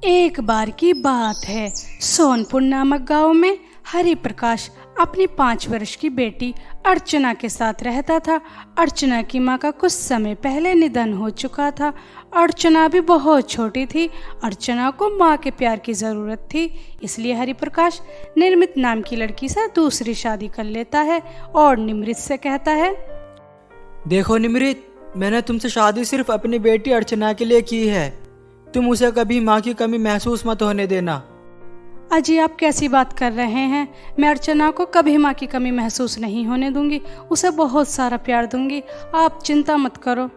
एक बार की बात है, सोनपुर नामक गांव में हरि प्रकाश अपनी 5 वर्ष की बेटी अर्चना के साथ रहता था। अर्चना की मां का कुछ समय पहले निधन हो चुका था। अर्चना भी बहुत छोटी थी। अर्चना को मां के प्यार की ज़रूरत थी, इसलिए हरि प्रकाश निर्मित नाम की लड़की से दूसरी शादी कर लेता है और निमृत से कहता है, देखो निमृत, मैंने तुमसे शादी सिर्फ अपनी बेटी अर्चना के लिए की है। तुम उसे कभी माँ की कमी महसूस मत होने देना। अजी आप कैसी बात कर रहे हैं? मैं अर्चना को कभी माँ की कमी महसूस नहीं होने दूंगी, उसे बहुत सारा प्यार दूंगी, आप चिंता मत करो।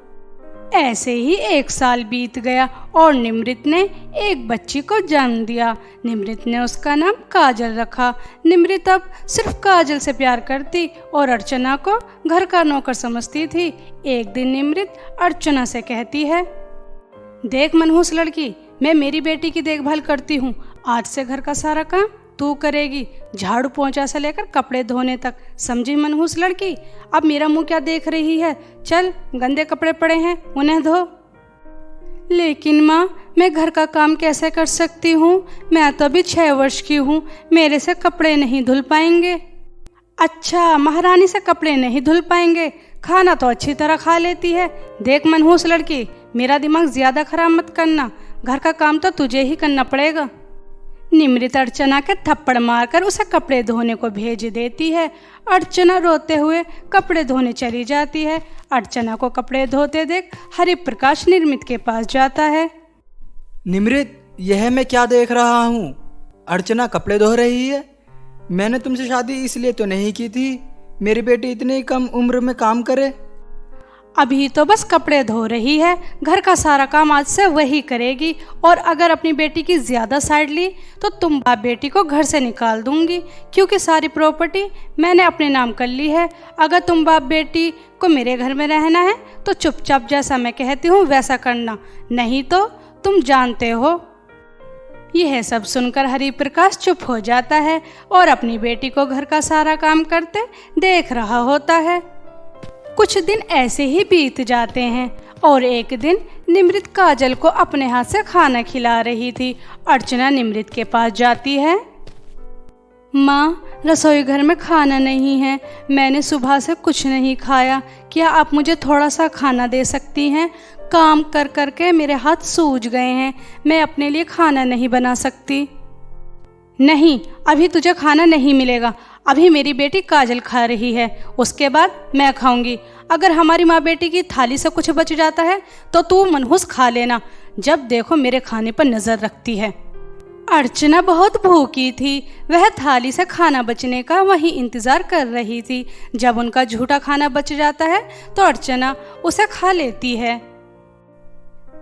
ऐसे ही 1 साल बीत गया और निमृत ने एक बच्ची को जन्म दिया। निमृत ने उसका नाम काजल रखा। निमृत अब सिर्फ काजल से प्यार करती और अर्चना को घर का नौकर समझती थी। एक दिन निमृत अर्चना से कहती है, देख मनहूस लड़की, मैं मेरी बेटी की देखभाल करती हूँ। आज से घर का सारा काम तू करेगी, झाड़ू पोंछा से लेकर कपड़े धोने तक, समझी मनहूस लड़की? अब मेरा मुंह क्या देख रही है? चल, गंदे कपड़े पड़े हैं, उन्हें धो। लेकिन माँ, मैं घर का काम कैसे कर सकती हूँ? मैं तो अभी 6 वर्ष की हूँ, मेरे से कपड़े नहीं धुल पाएंगे। अच्छा, महारानी से कपड़े नहीं धुल पाएंगे? खाना तो अच्छी तरह खा लेती है। देख मनहूस लड़की, मेरा दिमाग ज्यादा खराब मत करना, घर का काम तो तुझे ही करना पड़ेगा। निमृत अर्चना के थप्पड़ मारकर उसे कपड़े धोने को भेज देती है। अर्चना रोते हुए कपड़े धोने चली जाती है। अर्चना को कपड़े धोते देख हरि प्रकाश निमृत के पास जाता है। निमृत, यह मैं क्या देख रहा हूँ? अर्चना कपड़े धो रही है। मैंने तुमसे शादी इसलिए तो नहीं की थी मेरी बेटी इतनी कम उम्र में काम करे। अभी तो बस कपड़े धो रही है, घर का सारा काम आज से वही करेगी। और अगर अपनी बेटी की ज्यादा साइड ली तो तुम बाप बेटी को घर से निकाल दूंगी, क्योंकि सारी प्रॉपर्टी मैंने अपने नाम कर ली है। अगर तुम बाप बेटी को मेरे घर में रहना है तो चुपचाप जैसा मैं कहती हूँ वैसा करना, नहीं तो तुम जानते हो। यह सब सुनकर हरि प्रकाश चुप हो जाता है और अपनी बेटी को घर का सारा काम करते देख रहा होता है। कुछ दिन ऐसे ही बीत जाते हैं और एक दिन निमृत काजल को अपने हाथ से खाना खिला रही थी। अर्चना निमृत के पास जाती है। माँ, रसोई घर में खाना नहीं है, मैंने सुबह से कुछ नहीं खाया, क्या आप मुझे थोड़ा सा खाना दे सकती हैं? काम कर कर के मेरे हाथ सूज गए हैं, मैं अपने लिए खाना नहीं बना सकती। नहीं, अभी तुझे खाना नहीं मिलेगा, अभी मेरी बेटी काजल खा रही है, उसके बाद मैं खाऊंगी। अगर हमारी माँ बेटी की थाली से कुछ बच जाता है तो तू मनहूस खा लेना, जब देखो मेरे खाने पर नजर रखती है। अर्चना बहुत भूखी थी, वह थाली से खाना बचने का वही इंतजार कर रही थी। जब उनका झूठा खाना बच जाता है तो अर्चना उसे खा लेती है।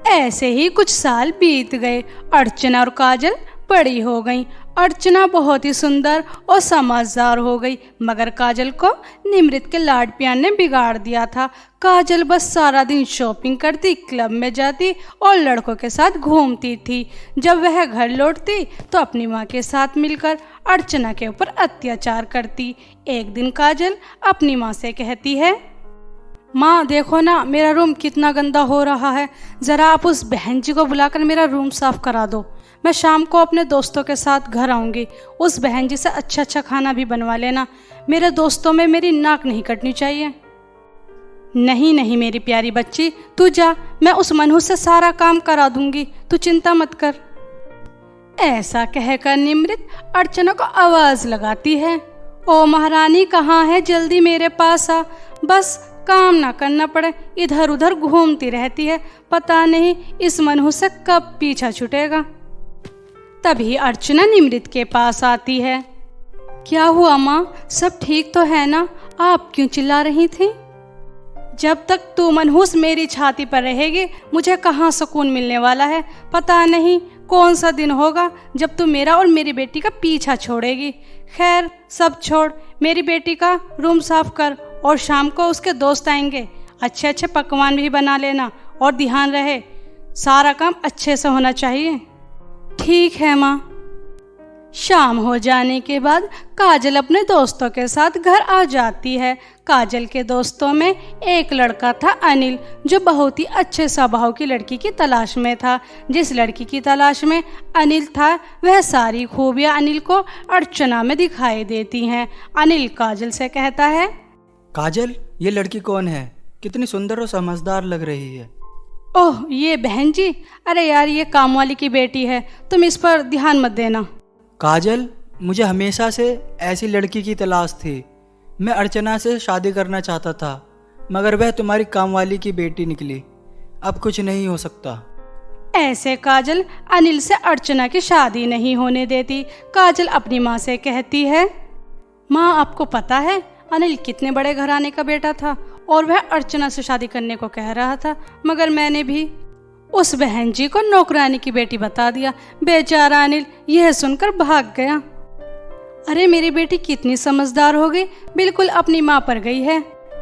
ऐसे ही कुछ साल बीत गए। अर्चना और काजल बड़ी हो गई। अर्चना बहुत ही सुंदर और समझदार हो गई, मगर काजल को निमृत के लाड प्यार ने बिगाड़ दिया था। काजल बस सारा दिन शॉपिंग करती, क्लब में जाती और लड़कों के साथ घूमती थी। जब वह घर लौटती तो अपनी माँ के साथ मिलकर अर्चना के ऊपर अत्याचार करती। एक दिन काजल अपनी माँ से कहती है, माँ देखो ना, मेरा रूम कितना गंदा हो रहा है, ज़रा आप उस बहन जी को बुलाकर मेरा रूम साफ करा दो। मैं शाम को अपने दोस्तों के साथ घर आऊँगी, उस बहन जी से अच्छा अच्छा खाना भी बनवा लेना। मेरे दोस्तों में मेरी नाक नहीं कटनी चाहिए। नहीं नहीं मेरी प्यारी बच्ची, तू जा, मैं उस मनहूस से सारा काम करा दूंगी, तू चिंता मत कर। ऐसा कहकर निमृत अर्चना को आवाज़ लगाती है, ओ महारानी कहाँ है, जल्दी मेरे पास आ, बस काम ना करना पड़े, इधर उधर घूमती रहती है, पता नहीं इस मनहूस से कब पीछा छूटेगा। तभी अर्चना निमृत के पास आती है। क्या हुआ माँ, सब ठीक तो है ना? आप क्यों चिल्ला रही थी? जब तक तू मनहूस मेरी छाती पर रहेगी मुझे कहाँ सुकून मिलने वाला है। पता नहीं कौन सा दिन होगा जब तू मेरा और मेरी बेटी का पीछा छोड़ेगी। खैर सब छोड़, मेरी बेटी का रूम साफ कर और शाम को उसके दोस्त आएंगे, अच्छे अच्छे पकवान भी बना लेना और ध्यान रहे सारा काम अच्छे से होना चाहिए। ठीक है माँ। शाम हो जाने के बाद काजल अपने दोस्तों के साथ घर आ जाती है। काजल के दोस्तों में एक लड़का था अनिल, जो बहुत ही अच्छे स्वभाव की लड़की की तलाश में था। जिस लड़की की तलाश में अनिल था, वह सारी खूबियां अनिल को अर्चना में दिखाई देती हैं। अनिल काजल से कहता है, काजल, ये लड़की कौन है? कितनी सुंदर और समझदार लग रही है। ओह, ये बहन जी, अरे यार, ये काम वाली की बेटी है, तुम इस पर ध्यान मत देना। काजल, मुझे हमेशा से ऐसी लड़की की तलाश थी। मैं अर्चना से शादी करना चाहता था, मगर वह तुम्हारी कामवाली की बेटी निकली। अब कुछ नहीं हो सकता। ऐसे काजल अनिल से अर्चना की शादी नहीं होने देती। काजल अपनी माँ से कहती है, माँ, आपको पता है अनिल कितने बड़े घराने का बेटा था और वह अर्चना से शादी करने को कह रहा था, मगर मैंने भी उस बहन जी को नौकरानी की बेटी बता दिया। बेचारा अनिल यह सुनकर भाग गया। अरे मेरी बेटी कितनी समझदार हो गई, बिल्कुल अपनी माँ पर गई है।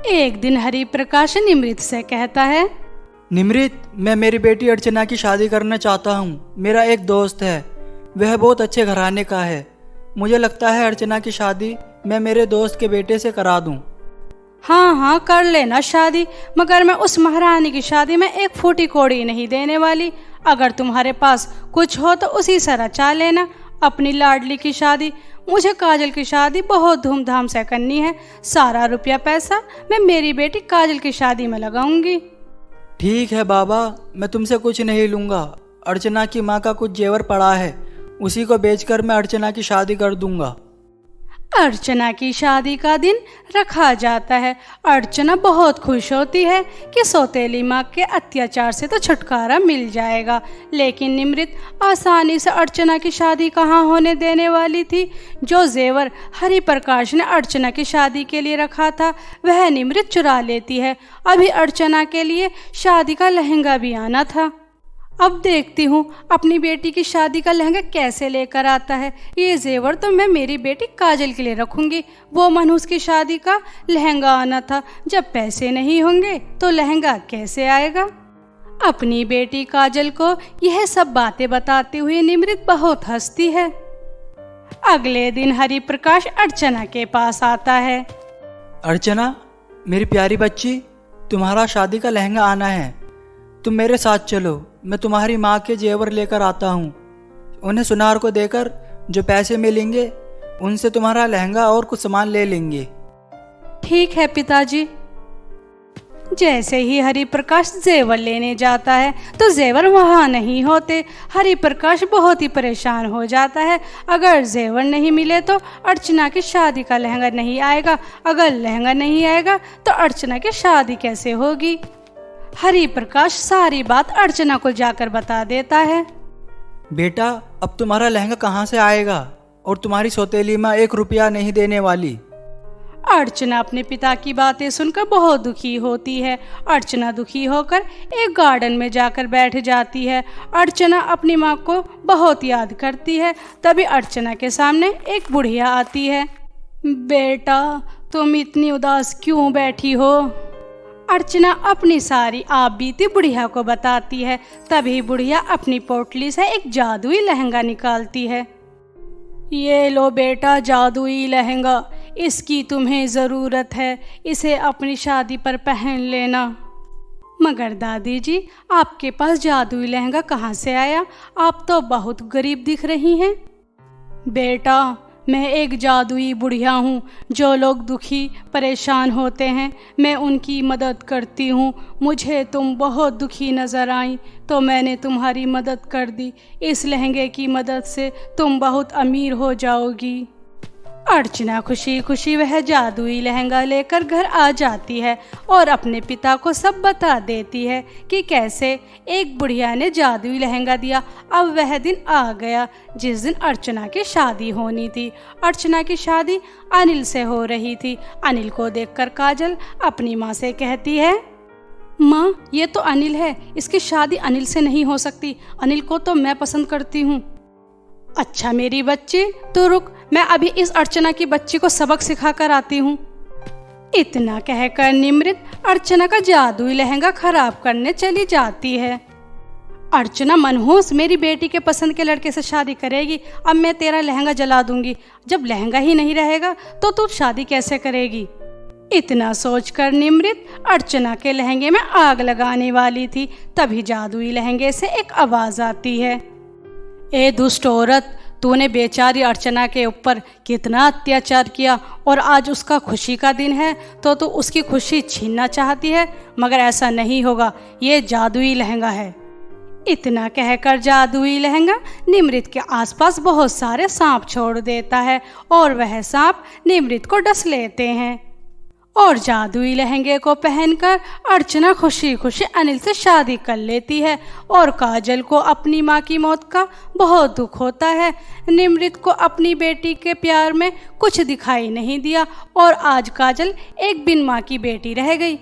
एक दिन हरि प्रकाश निमृत से कहता है, निमृत, मैं मेरी बेटी अर्चना की शादी करना चाहता हूँ। मेरा एक दोस्त है, वह बहुत अच्छे घराने का है। मुझे लगता है अर्चना की शादी मैं मेरे दोस्त के बेटे से करा दूँ। हाँ हाँ, कर लेना शादी, मगर मैं उस महारानी की शादी में एक फूटी कौड़ी नहीं देने वाली। अगर तुम्हारे पास कुछ हो तो उसी से रचा लेना अपनी लाडली की शादी। मुझे काजल की शादी बहुत धूमधाम से करनी है। सारा रुपया पैसा मैं मेरी बेटी काजल की शादी में लगाऊंगी। ठीक है बाबा, मैं तुमसे कुछ नहीं लूँगा। अर्चना की माँ का कुछ जेवर पड़ा है, उसी को बेचकर मैं अर्चना की शादी कर दूंगा। अर्चना की शादी का दिन रखा जाता है। अर्चना बहुत खुश होती है कि सौतेली माँ के अत्याचार से तो छुटकारा मिल जाएगा, लेकिन निमृत आसानी से अर्चना की शादी कहाँ होने देने वाली थी। जो जेवर हरि प्रकाश ने अर्चना की शादी के लिए रखा था, वह निमृत चुरा लेती है। अभी अर्चना के लिए शादी का लहंगा भी आना था। अब देखती हूँ अपनी बेटी की शादी का लहंगा कैसे लेकर आता है। ये जेवर तो मैं मेरी बेटी काजल के लिए रखूंगी। वो मनहूस की शादी का लहंगा आना था। जब पैसे नहीं होंगे तो लहंगा कैसे आएगा। अपनी बेटी काजल को यह सब बातें बताते हुए निमृत बहुत हंसती है। अगले दिन हरि प्रकाश अर्चना के पास आता है। अर्चना, मेरी प्यारी बच्ची, तुम्हारा शादी का लहंगा आना है। तुम मेरे साथ चलो, मैं तुम्हारी माँ के जेवर लेकर आता हूँ। उन्हें सुनार को देकर जो पैसे मिलेंगे उनसे तुम्हारा लहंगा और कुछ सामान ले लेंगे। ठीक है पिताजी। जैसे ही हरि प्रकाश जेवर लेने जाता है तो जेवर वहाँ नहीं होते। हरि प्रकाश बहुत ही परेशान हो जाता है। अगर जेवर नहीं मिले तो अर्चना की शादी का लहंगा नहीं आएगा। अगर लहंगा नहीं आएगा तो अर्चना की शादी कैसे होगी। हरि प्रकाश सारी बात अर्चना को जाकर बता देता है। बेटा, अब तुम्हारा लहंगा कहाँ से आएगा? और तुम्हारी सौतेली माँ 1 रुपया नहीं देने वाली। अर्चना अपने पिता की बातें सुनकर बहुत दुखी होती है। अर्चना दुखी होकर एक गार्डन में जाकर बैठ जाती है। अर्चना अपनी माँ को बहुत याद करती है। तभी अर्चना के सामने एक बुढ़िया आती है। बेटा, तुम इतनी उदास क्यों बैठी हो? अर्चना अपनी सारी आप बीती बुढ़िया को बताती है। तभी बुढ़िया अपनी पोटली से एक जादुई लहंगा निकालती है। ये लो बेटा, जादुई लहंगा, इसकी तुम्हें ज़रूरत है। इसे अपनी शादी पर पहन लेना। मगर दादी जी, आपके पास जादुई लहंगा कहाँ से आया? आप तो बहुत गरीब दिख रही हैं। बेटा, मैं एक जादुई बुढ़िया हूँ। जो लोग दुखी परेशान होते हैं मैं उनकी मदद करती हूँ। मुझे तुम बहुत दुखी नज़र आई तो मैंने तुम्हारी मदद कर दी। इस लहंगे की मदद से तुम बहुत अमीर हो जाओगी। अर्चना खुशी खुशी वह जादुई लहंगा लेकर घर आ जाती है और अपने पिता को सब बता देती है कि कैसे एक बुढ़िया ने जादुई लहंगा दिया। अब वह दिन आ गया जिस दिन अर्चना की शादी होनी थी। अर्चना की शादी अनिल से हो रही थी। अनिल को देखकर काजल अपनी माँ से कहती है, माँ, ये तो अनिल है, इसकी शादी अनिल से नहीं हो सकती। अनिल को तो मैं पसंद करती हूँ। अच्छा मेरी बच्ची, तो रुक, मैं अभी इस अर्चना की बच्ची को सबक सिखा कर आती हूँ। इतना कहकर निमृत अर्चना का जादुई लहंगा खराब करने चली जाती है। अर्चना मनहूस मेरी बेटी के पसंद के लड़के से शादी करेगी, अब मैं तेरा लहंगा जला दूंगी। जब लहंगा ही नहीं रहेगा तो तू शादी कैसे करेगी? इतना सोचकर निमृत अर्चना के लहंगे में आग लगाने वाली थी, तभी जादुई लहंगे से एक आवाज आती है, ए दुष्ट औरत, तूने बेचारी अर्चना के ऊपर कितना अत्याचार किया और आज उसका खुशी का दिन है तो तू उसकी खुशी छीनना चाहती है, मगर ऐसा नहीं होगा, ये जादुई लहंगा है। इतना कहकर जादुई लहंगा निमृत के आसपास बहुत सारे सांप छोड़ देता है और वह सांप निमृत को डस लेते हैं और जादुई लहंगे को पहनकर अर्चना खुशी खुशी अनिल से शादी कर लेती है और काजल को अपनी माँ की मौत का बहुत दुख होता है। निमृत को अपनी बेटी के प्यार में कुछ दिखाई नहीं दिया और आज काजल एक बिन माँ की बेटी रह गई।